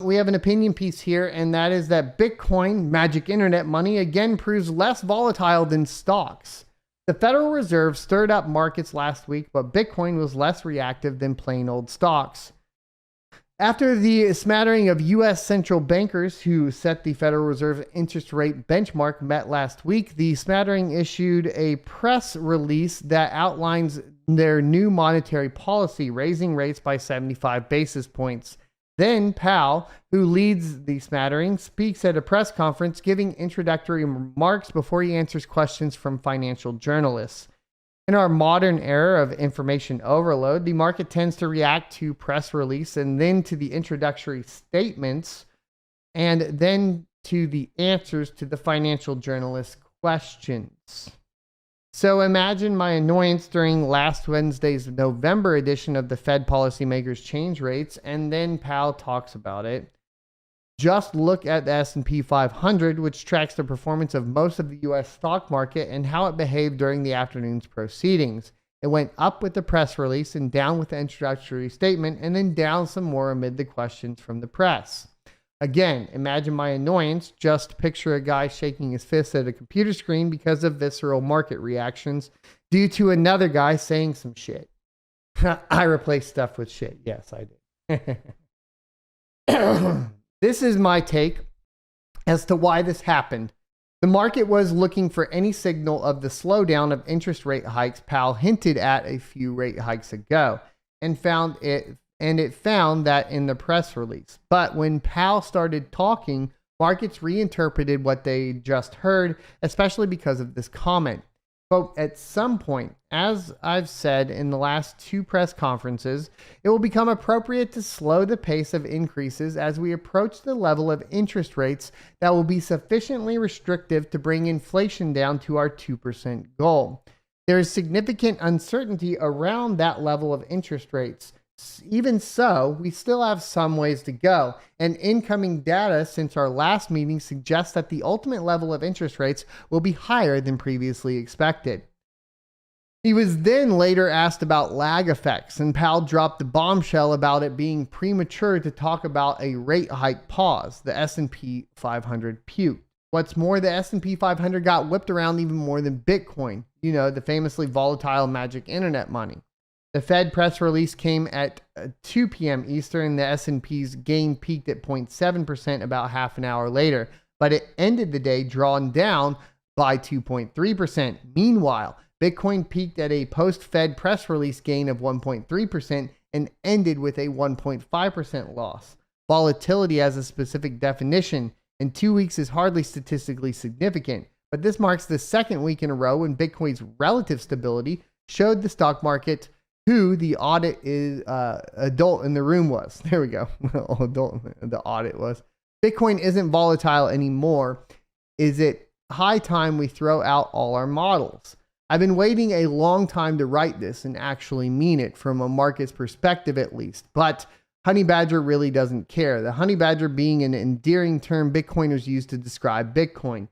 we have an opinion piece here, and that is that Bitcoin, magic internet money, again proves less volatile than stocks. The Federal Reserve stirred up markets last week, but Bitcoin was less reactive than plain old stocks. After the smattering of U.S. central bankers who set the Federal Reserve interest rate benchmark met last week, the smattering issued a press release that outlines their new monetary policy, raising rates by 75 basis points. Then Powell, who leads the smattering, speaks at a press conference, giving introductory remarks before he answers questions from financial journalists. In our modern era of information overload, the market tends to react to press release and then to the introductory statements and then to the answers to the financial journalist questions. So imagine my annoyance during last Wednesday's November edition of the Fed Policymakers Change Rates, and then Powell talks about it. Just look at the S&P 500, which tracks the performance of most of the U.S. stock market and how it behaved during the afternoon's proceedings. It went up with the press release and down with the introductory statement, and then down some more amid the questions from the press. Again, imagine my annoyance. Just picture a guy shaking his fist at a computer screen because of visceral market reactions due to another guy saying some shit. I replaced stuff with shit. Yes, I did. This is my take as to why this happened. The market was looking for any signal of the slowdown of interest rate hikes Powell hinted at a few rate hikes ago, and it found that in the press release. But when Powell started talking, markets reinterpreted what they just heard, especially because of this comment. Quote, at some point, as I've said in the last two press conferences, it will become appropriate to slow the pace of increases as we approach the level of interest rates that will be sufficiently restrictive to bring inflation down to our 2% goal. There is significant uncertainty around that level of interest rates. Even so, we still have some ways to go, and incoming data since our last meeting suggests that the ultimate level of interest rates will be higher than previously expected. He was then later asked about lag effects, and Powell dropped the bombshell about it being premature to talk about a rate hike pause. The S&P 500 puked. What's more, the S&P 500 got whipped around even more than Bitcoin, the famously volatile magic internet money. The Fed press release came at 2 p.m. Eastern. The S&P's gain peaked at 0.7% about half an hour later, but it ended the day drawn down by 2.3%. Meanwhile, Bitcoin peaked at a post-Fed press release gain of 1.3% and ended with a 1.5% loss. Volatility has a specific definition, and 2 weeks is hardly statistically significant, but this marks the second week in a row when Bitcoin's relative stability showed the stock market who the adult in the room was. There we go. The audit was. Bitcoin isn't volatile anymore. Is it high time we throw out all our models? I've been waiting a long time to write this and actually mean it from a market's perspective at least. But Honey Badger really doesn't care. The Honey Badger being an endearing term Bitcoiners use to describe Bitcoin.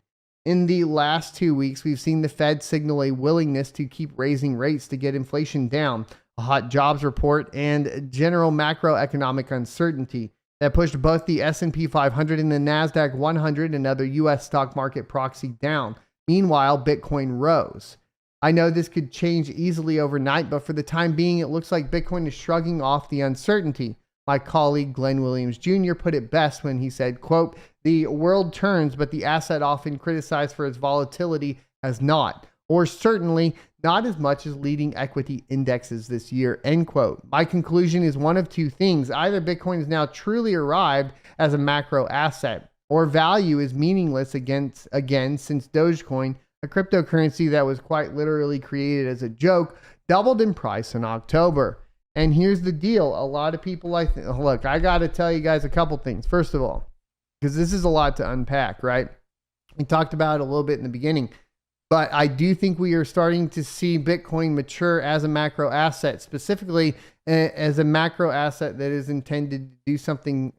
In the last 2 weeks, we've seen the Fed signal a willingness to keep raising rates to get inflation down, a hot jobs report, and general macroeconomic uncertainty that pushed both the S&P 500 and the NASDAQ 100 and other U.S. stock market proxy down. Meanwhile, Bitcoin rose. I know this could change easily overnight, but for the time being, it looks like Bitcoin is shrugging off the uncertainty. My colleague Glenn Williams Jr. put it best when he said, quote, the world turns, but the asset often criticized for its volatility has not, or certainly not as much as leading equity indexes this year, end quote. My conclusion is one of two things. Either Bitcoin is now truly arrived as a macro asset, or value is meaningless again since Dogecoin, a cryptocurrency that was quite literally created as a joke, doubled in price in October. And here's the deal. A lot of people look, I got to tell you guys a couple things. First of all, because this is a lot to unpack, right? We talked about it a little bit in the beginning, but I do think we are starting to see Bitcoin mature as a macro asset, specifically as a macro asset that is intended to do something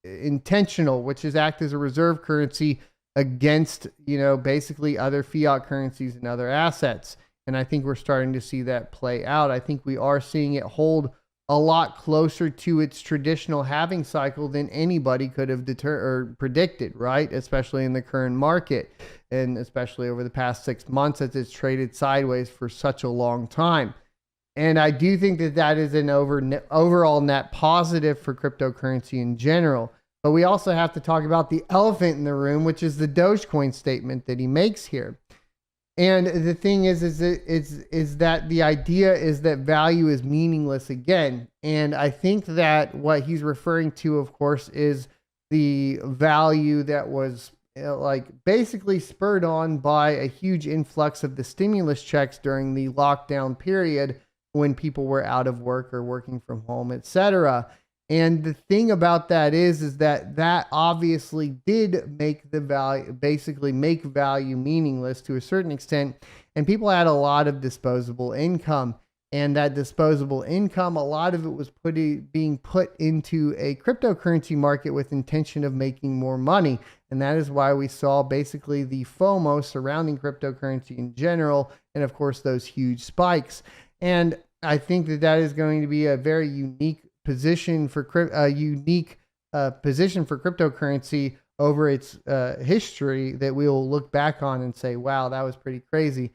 intentional, which is act as a reserve currency against, basically other fiat currencies and other assets. And I think we're starting to see that play out. I think we are seeing it hold a lot closer to its traditional halving cycle than anybody could have predicted, right? Especially in the current market, and especially over the past 6 months as it's traded sideways for such a long time. And I do think that that is an overall net positive for cryptocurrency in general. But we also have to talk about the elephant in the room, which is the Dogecoin statement that he makes here. And the thing is that the idea is that value is meaningless again. And I think that what he's referring to, of course, is the value that was like basically spurred on by a huge influx of the stimulus checks during the lockdown period when people were out of work or working from home, etc. And the thing about that is that obviously did make the value, basically make value meaningless to a certain extent. And people had a lot of disposable income, and that disposable income, a lot of it was being put into a cryptocurrency market with intention of making more money. And that is why we saw basically the FOMO surrounding cryptocurrency in general. And of course, those huge spikes. And I think that that is going to be a very unique position for cryptocurrency over its history that we will look back on and say, wow, that was pretty crazy.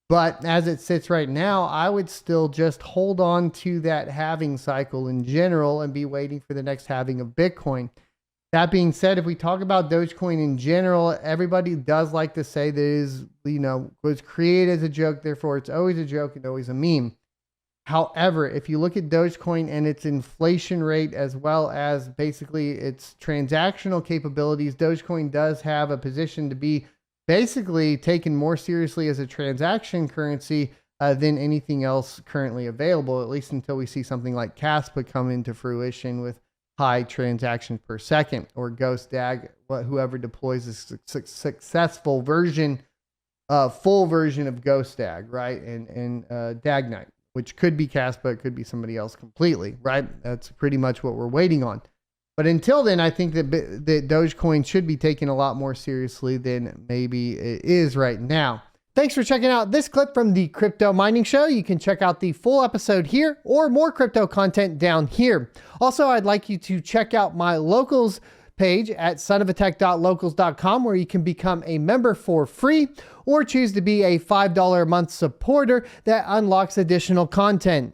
But as it sits right now, I would still just hold on to that halving cycle in general and be waiting for the next halving of Bitcoin. That being said, if we talk about Dogecoin in general, everybody does like to say that it is, was created as a joke, therefore it's always a joke and always a meme. However, if you look at Dogecoin and its inflation rate, as well as basically its transactional capabilities, Dogecoin does have a position to be basically taken more seriously as a transaction currency than anything else currently available, at least until we see something like Caspa come into fruition with high transactions per second, or Ghost DAG, whoever deploys a successful version, full version of Ghost DAG, right? And DAG Knight, which could be Caspa, it could be somebody else completely, right? That's pretty much what we're waiting on. But until then, I think that Dogecoin should be taken a lot more seriously than maybe it is right now. Thanks for checking out this clip from the Crypto Mining Show. You can check out the full episode here or more crypto content down here. Also, I'd like you to check out my locals page at sonofatech.locals.com, where you can become a member for free or choose to be a $5 a month supporter that unlocks additional content.